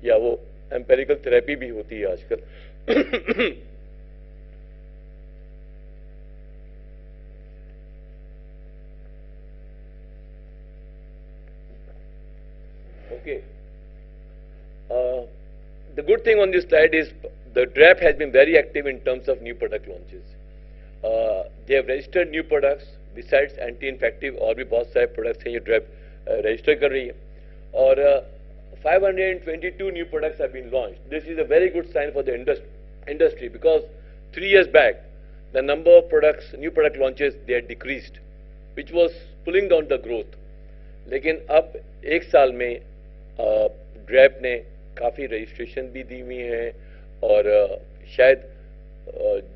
या वो empirical therapy भी होती है आजकल। Okay. The good thing on this slide is the DRAP has been very active in terms of new product launches. They have registered new products besides anti-infective और भी बहुत सारे products हैं ये DRAP register कर रही है और 522 new products have been launched. This is a very good sign for the industry because 3 years back the number of products, new product launches, they had decreased, which was pulling down the growth. लेकिन अब एक साल में ड्रैप ने काफ़ी registration भी दी हुई हैं और शायद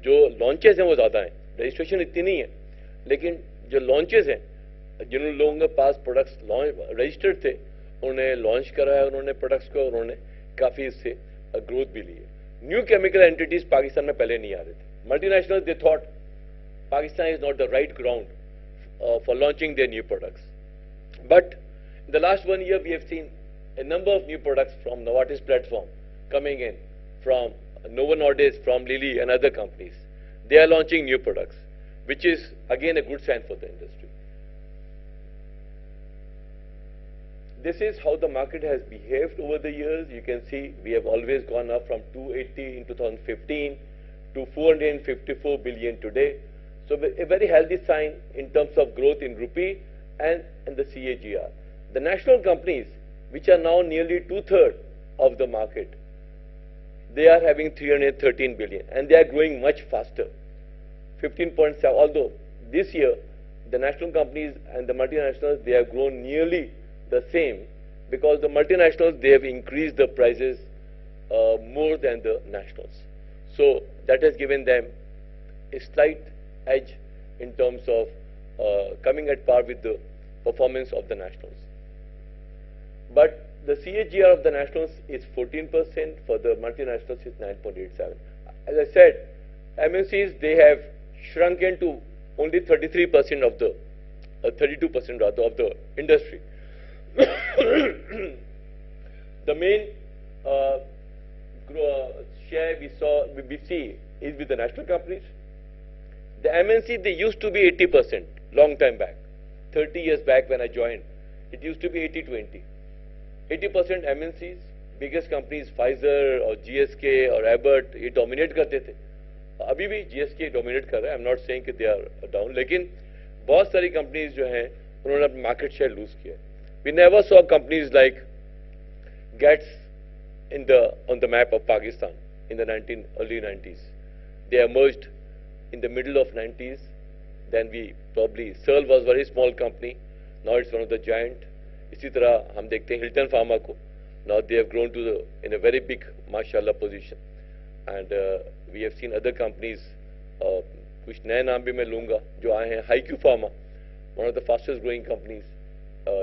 जो लॉन्चेस हैं वो ज़्यादा हैं, रजिस्ट्रेशन इतनी नहीं है, लेकिन जो लॉन्चेस हैं जिन लोगों के पास प्रोडक्ट्स रजिस्टर्ड थे उन्होंने लॉन्च करा है, उन्होंने प्रोडक्ट्स को, उन्होंने काफ़ी इससे ग्रोथ भी ली है। न्यू केमिकल एंटिटीज पाकिस्तान में पहले नहीं आ रहे थे। Multinationals they thought Pakistan is not the right ground for launching their new products, but in the last 1 year we have seen a number of new products from Novartis platform coming in, from Novo Nordisk, from Lilly and other companies. They are launching new products, which is again a good sign for the industry. This is how the market has behaved over the years. You can see we have always gone up from 280 in 2015 to 454 billion today. So a very healthy sign in terms of growth in rupee and the CAGR. The national companies, which are now nearly 2/3 of the market, they are having 313 billion and they are growing much faster, 15.7. Although this year the national companies and the multinationals, they have grown nearly the same because the multinationals, they have increased the prices more than the nationals. So that has given them a slight edge in terms of coming at par with the performance of the nationals. But the CAGR of the nationals is 14%, for the multinationals is 9.87. As I said, MNCs, they have shrunken to only 33% of the, 32% rather of the industry. The main share we see is with the national companies. The MNC, they used to be 80% long time back. 30 years back when I joined, it used to be 80-20. 80% MNCs, biggest companies Pfizer or GSK or Abbott, ये dominate करते थे. अभी भी GSK dominate कर रहा है. I'm not saying कि they are down, लेकिन बहुत सारी companies जो हैं उन्होंने अपना market share lose किया. We never saw companies like Gats on the map of Pakistan in the early 90s. They emerged in the middle of 90s. Then we probably, Searle was a very small company, now it's one of the giant. इसी तरह हम देखते हैं Hilton Pharma को, now they have grown to in a very big mashallah position. And we have seen other companies, कुछ नए नाम भी मैं लूँगा जो आए हैं, ICAP Pharma, one of the fastest growing companies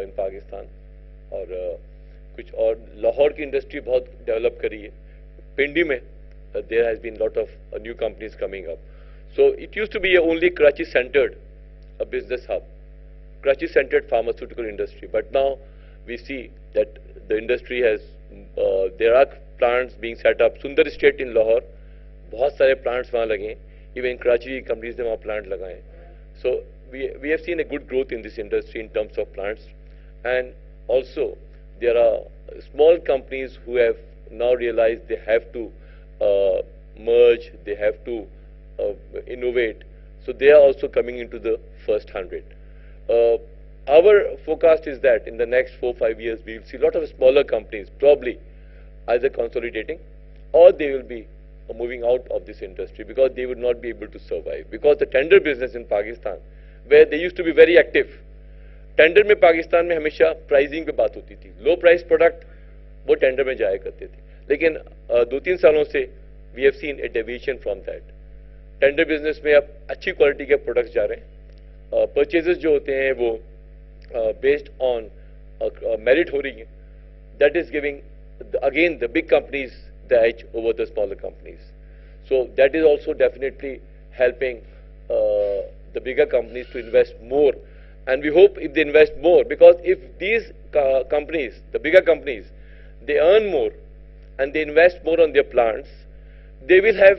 in Pakistan. और कुछ और लाहौर की इंडस्ट्री बहुत डेवलप करी है. पिंडी में there has been lot of new companies coming up. So it used to be only Karachi-centered a business hub, Karachi-centered pharmaceutical industry. But now we see that the industry has, there are plants being set up. Sundar Estate in Lahore, बहुत सारे plants वहाँ लगे हैं. Even Karachi companies ने वहाँ plant लगाए हैं. So we have seen a good growth in this industry in terms of plants, and also there are small companies who have now realized they have to merge, they have to innovate. So they are also coming into the first 100. Our forecast is that in the next 4-5 years we will see a lot of smaller companies probably either consolidating or they will be moving out of this industry because they would not be able to survive. Because the tender business in Pakistan, where they used to be very active, tender में पाकिस्तान में हमेशा pricing पे बात होती थी. Low price product वो tender में जाया करते थे. लेकिन 2-3 सालों से we have seen a deviation from that. Tender business में अब अच्छी क्वालिटी के प्रोडक्ट्स जा रहे हैं. परचेजेस जो होते हैं वो बेस्ड ऑन मेरिट हो रही हैं. That is giving again the big companies the edge over the smaller companies. So that is also definitely helping the bigger companies to invest more. And we hope if they invest more, because if these companies, the bigger companies, they earn more, and they invest more on their plants, they will have,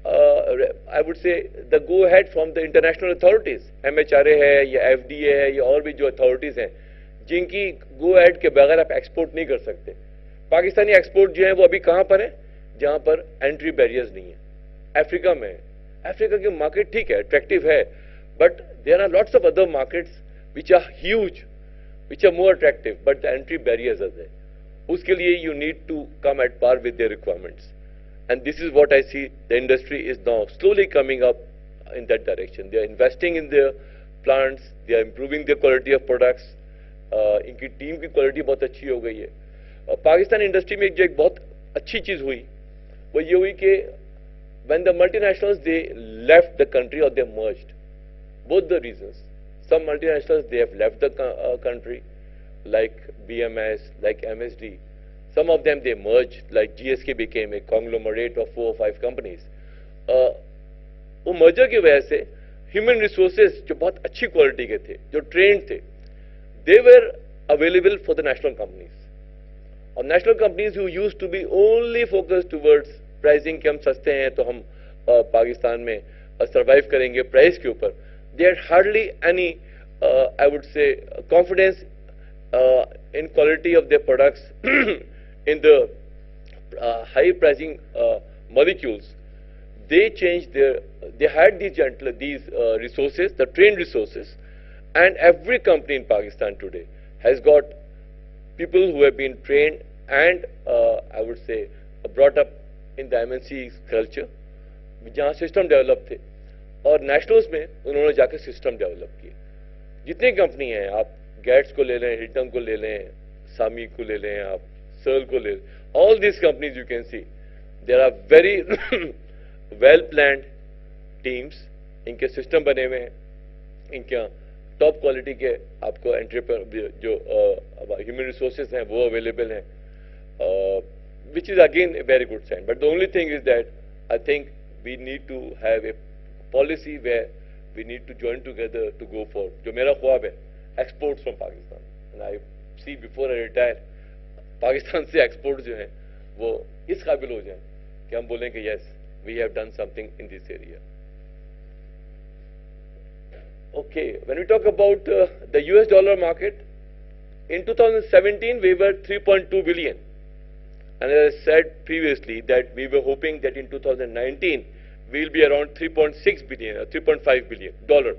I would say, the go-ahead from the international authorities. MHRA है या FDA है या और भी जो authorities हैं, जिनकी go-ahead के बगैर आप export नहीं कर सकते. पाकिस्तानी export जो है वो अभी कहाँ पर है? जहाँ पर entry barriers नहीं है. अफ्रीका में है. अफ्रीका की market ठीक है, attractive है, but there are lots of other markets which are huge, which are more attractive, but the entry barriers are there. उसके लिए you need to come at par with their requirements. And this is what I see, the industry is now slowly coming up in that direction. They are investing in their plants, they are improving the quality of products, इनकी team की quality बहुत अच्छी हो गई है. Pakistan industry में जो एक बहुत अच्छी चीज़ हुई, वो ये हुई कि when the multinationals, they left the country or they merged, both the reasons. Some multinationals, they have left the country, like BMS, like MSD. Some of them, they merged, like GSK became a conglomerate of 4 or 5 companies. वो merger की वजह से human resources जो बहुत अच्छी quality के थे, जो trained थे, they were available for the national companies. और national companies who used to be only focused towards pricing कि हम सस्ते हैं तो हम पाकिस्तान में survive करेंगे price के ऊपर, they had hardly any, I would say, confidence in quality of their products in the high pricing molecules. They changed their, they had these resources, the trained resources, and every company in Pakistan today has got people who have been trained and I would say brought up in the MNC culture, जहाँ system develop थे, और nationals में उन्होंने जाकर system develop किए. जितनी company हैं, आप गैट्स को ले लें, हिल्टन को ले लें, सामी को ले लें, आप सर्ल को ले लें, all these companies you can see, there are very well planned teams, इनके system बने हुए हैं, इनके top quality के आपको entry पर जो human resources हैं वो available हैं, which is again a very good sign. But the only thing is that I think we need to have a policy where we need to join together to go for, जो मेरा ख्वाब है, exports from Pakistan. And I see before I retire, Pakistan से exports जो हैं वो इस काबिल हो जाएं कि हम बोलें कि yes, we have done something in this area. Okay, when we talk about the US dollar market, in 2017 we were 3.2 billion. And as I said previously that we were hoping that in 2019 we will be around 3.6 billion or 3.5 billion dollar.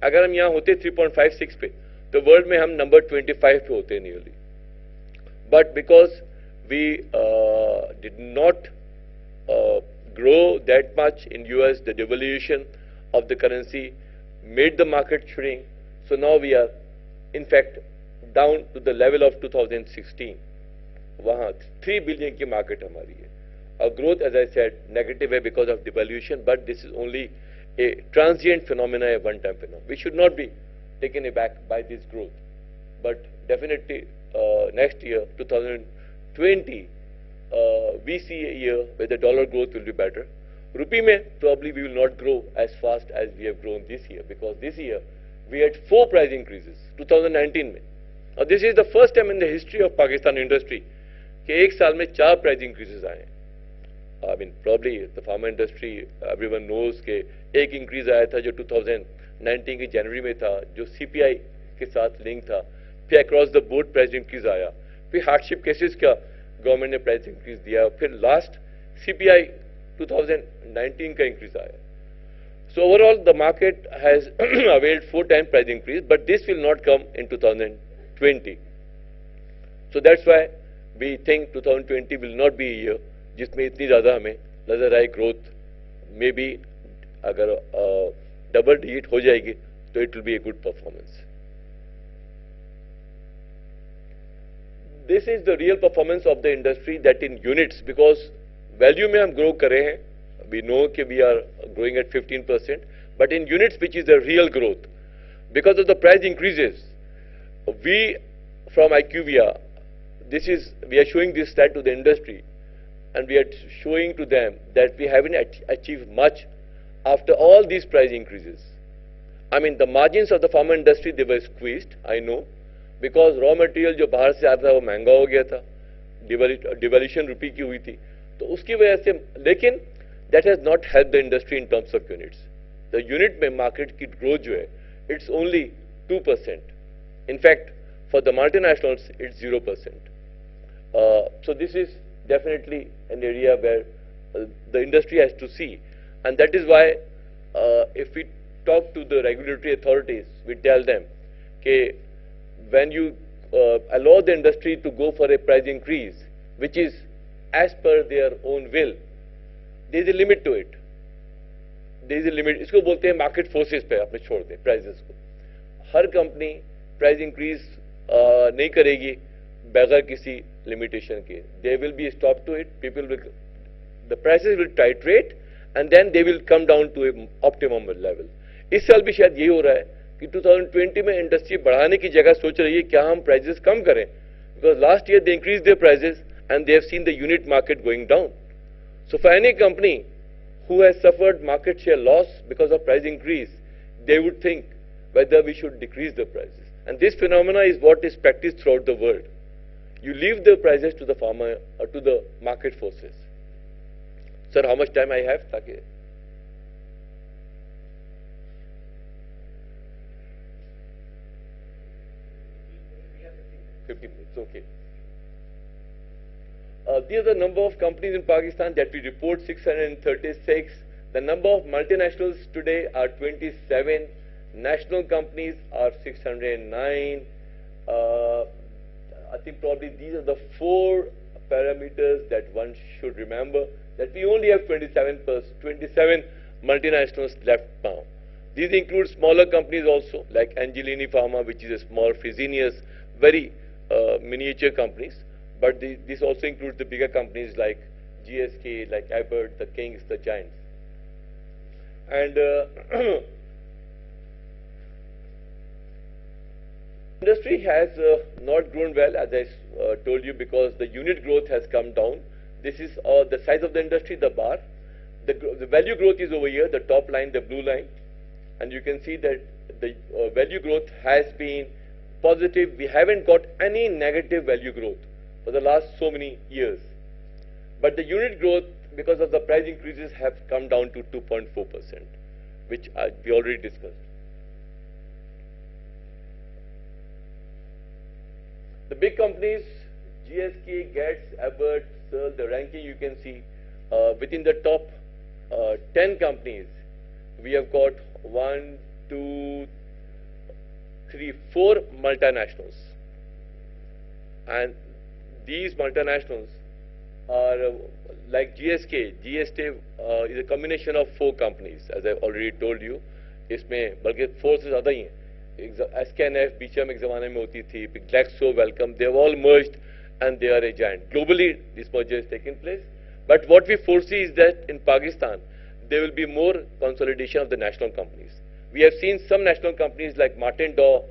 अगर हम यहाँ होते 3.56 पे, तो world में हम number 25 पे होते nearly. But because we did not grow that much in US, the devaluation of the currency made the market shrink. So now we are, in fact, down to the level of 2016. वहाँ 3 billion की market हमारी है. Our growth, as I said, negative है because of devaluation, but this is only a transient phenomena, a one-time phenomenon. We should not be taken aback by this growth. But definitely next year, 2020, we see a year where the dollar growth will be better. Rupee mein, probably we will not grow as fast as we have grown this year, because this year we had 4 price increases, 2019 mein. Now this is the first time in the history of Pakistan industry कि एक साल में 4 price increases आए. I mean, probably the pharma industry, everyone knows कि एक increase आया था जो 2019 की जनवरी में था, जो CPI के साथ लिंक था, फिर across the board price increase आया, फिर hardship cases का गवर्नमेंट ने price increase दिया, फिर last CPI 2019 का increase आया. So overall the market has availed 4 times price increase, but this will not come in 2020. So that's why we think 2020 will not be a year जिसमें इतनी ज़्यादा हमें नजर आए growth. Maybe अगर double digit हो जाएगी तो it will be a good performance. This is the real performance of the industry, that in units, because value में हम grow कर रहे हैं, we know कि we are growing at 15%, but in units, which is the real growth, because of the price increases, we from IQVIA, we are showing this stat to the industry, and we are showing to them that we haven't achieved much after all these price increases. I mean, the margins of the pharma industry, they were squeezed, I know, because raw material जो बाहर से आता था वो महंगा हो गया था, डिवैल्यूएशन रुपी की हुई थी, तो उसकी वजह से, लेकिन that has not help the industry in terms of units. The unit में मार्केट की ग्रोथ जो है, it's only 2%. In fact for the multinationals it's 0%. So this is definitely an area where the industry has to see, and that is why if we talk to the regulatory authorities, we tell them that when you allow the industry to go for a price increase, which is as per their own will, there is a limit to it. There is a limit. इसको बोलते हैं market forces पे आपने छोड़ दें prices को. हर company price increase नहीं करेगी बगैर किसी लिमिटेशन के. There will be a stop to it. People will, the prices will titrate and then they will come down to a optimum level. इस साल भी शायद यही हो रहा है कि 2020 में इंडस्ट्री बढ़ाने की जगह सोच रही है क्या हम प्राइसेस कम करें, because last year they increased their prices and they have seen the unit market going down. So for any company who has suffered market share loss because of price increase, they would think whether we should decrease the prices. And this phenomena is what is practiced throughout the world. You leave the prices to the farmer or to the market forces. Sir, how much time I have? 50 minutes, okay. These are the number of companies in Pakistan that we report, 636. The number of multinationals today are 27. National companies are 609. I think probably these are the 4 parameters that one should remember, that we only have 27 multinationals left now. These include smaller companies also, like Angelini Pharma, which is a small Fresenius, very miniature companies. But this also includes the bigger companies like GSK, like Abbott, the Kings, the Giants. And industry has not grown well, as I told you, because the unit growth has come down. This is the size of the industry, the bar. The value growth is over here, the top line, the blue line. And you can see that the value growth has been positive. We haven't got any negative value growth for the last so many years. But the unit growth, because of the price increases, have come down to 2.4%, which we already discussed. The big companies, GSK, Getz, Abbott, Searle, the ranking you can see, within the top 10 companies, we have got 1, 2, 3, 4 multinationals. And these multinationals are like GSK. GSK is a combination of 4 companies, as I've already told you. इसमें बल्कि 4 से ज़्यादा ही हैं. SKNF बीच में एक ज़माने में होती थी. Glaxo, Wellcome, they have all merged and they are a giant. Globally, this merger has taken place. But what we foresee is that in Pakistan, there will be more consolidation of the national companies. We have seen some national companies like Martin Daw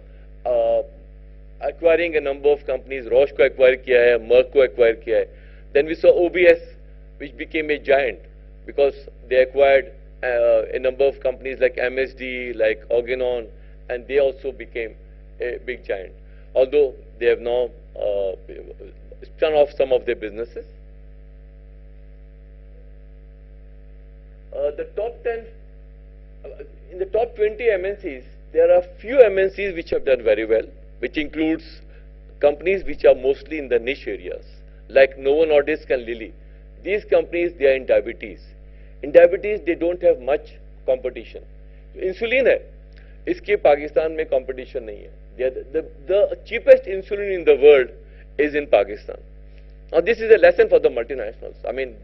acquiring a number of companies. Roche को acquire किया है, Merck को acquire किया है. Then we saw OBS, which became a giant because they acquired a number of companies like MSD, like Organon, and they also became a big giant. Although they have now spun off some of their businesses. The top 10, in the top 20 MNCs, there are few MNCs which have done very well, which includes companies which are mostly in the niche areas, like Novo Nordisk and Lilly. These companies, they are in diabetes. In diabetes, they don't have much competition. Insulin है, इसके पाकिस्तान में competition नहीं है. The cheapest insulin in the world is in Pakistan. Now this is a lesson for the multinationals. I mean,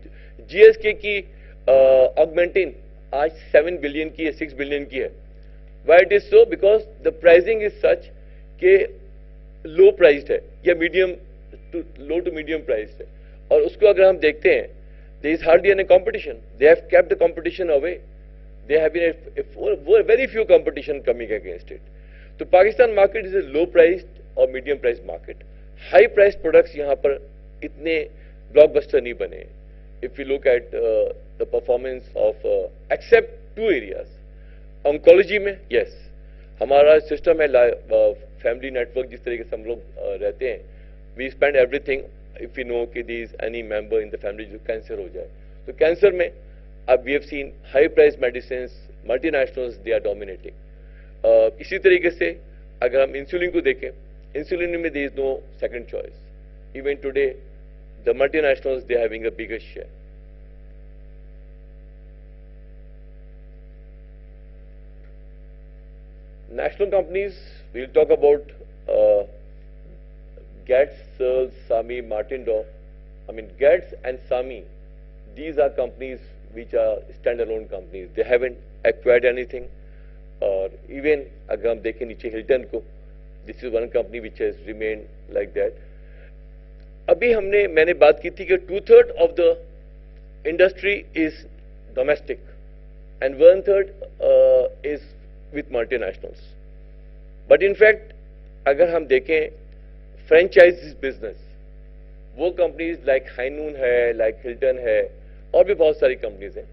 GSK की Augmentin आज 7 billion की है, 6 billion की है. Why it is so? Because the pricing is such कि low priced है या medium to low to medium priced है. और उसको अगर हम देखते हैं, there is hardly any competition. They have kept the competition away. There have been very few competition coming against it. So Pakistan market is a low priced or medium priced market. High priced products यहाँ पर इतने blockbuster नहीं बने. If we look at the performance of except 2 areas, oncology में yes, हमारा system है family network जिस तरीके से हम लोग रहते हैं. We spend everything if you know कि there is any member in the family जो कैंसर हो जाए, तो कैंसर में अब we have seen high price medicines, multinationals they are dominating. इसी तरीके से अगर हम इंसुलिन को देखें, इंसुलिन में there is no second choice. Even today, the multinationals they are having a bigger share. National companies, we'll talk about Getz, Searles, Sami, Martindorf. I mean, Getz and Sami, these are companies which are standalone companies. They haven't acquired anything. Or even अगर हम देखें नीचे Hilton को, this is one company which has remained like that. अभी मैंने बात की थी कि 2/3 of the industry is domestic and 1/3 is with multinationals. But in fact, अगर हम देखें franchise business, वो companies like Heinun है, like Hilton है, और भी बहुत सारी companies हैं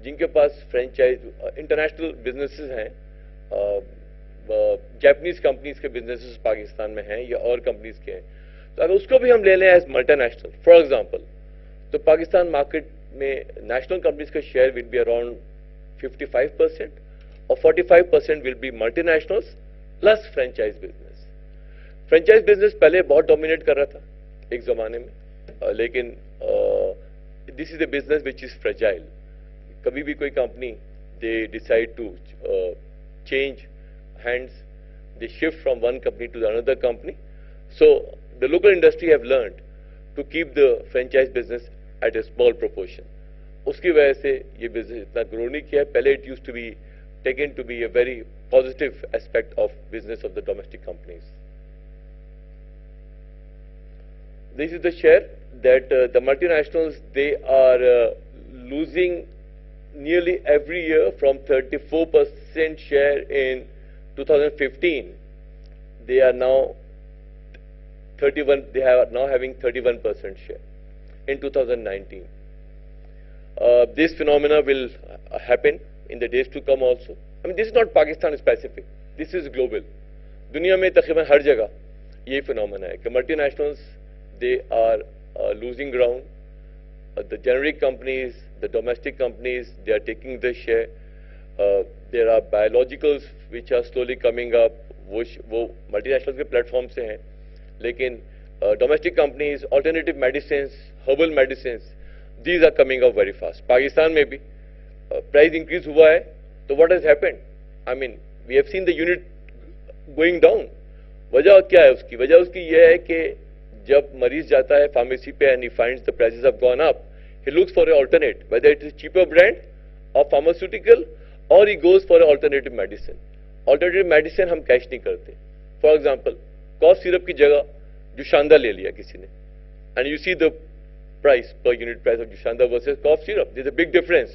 जिनके पास franchise international businesses हैं, Japanese companies के businesses पाकिस्तान में हैं या और companies के हैं. तो अगर उसको भी हम ले लें as multinational, for example, तो पाकिस्तान market में national companies का share will be around 55%. और 45% will be multinationals plus franchise business. Franchise business पहले बहुत dominate कर रहा था एक ज़माने में, लेकिन this is a business which is fragile. कभी भी कोई company they decide to change hands, they shift from one company to another company. So the local industry have learned to keep the franchise business at a small proportion. उसकी वजह से ये business इतना grow नहीं किया. पहले it used to be taken to be a very positive aspect of business of the domestic companies. This is the share that the multinationals, they are losing nearly every year from 34% share in 2015. They are now 31, they are now having 31% share in 2019. This phenomena will happen in the days to come also. I mean, this is not Pakistan specific. This is global. दुनिया में तकरीबन हर जगह ये phenomena है कि multinationals they are losing ground. The generic companies, the domestic companies, they are taking the share. There are biologicals which are slowly coming up. वो multinationals के platform से हैं. लेकिन domestic companies, alternative medicines, herbal medicines, these are coming up very fast. Pakistan में भी price increase हुआ है, तो what has happened? I mean, we have seen the unit going down. वजह क्या है उसकी? वजह उसकी यह है कि जब मरीज जाता है फार्मेसी पे and he finds the prices have gone up, he looks for an alternate, whether it is cheaper brand or pharmaceutical, or he goes for an alternative medicine. Alternative medicine हम कैश नहीं करते. For example, cough syrup की जगह जुशांदा ले लिया किसी ने, and you see the price per unit price of Jushanda versus cough syrup. There's a big difference.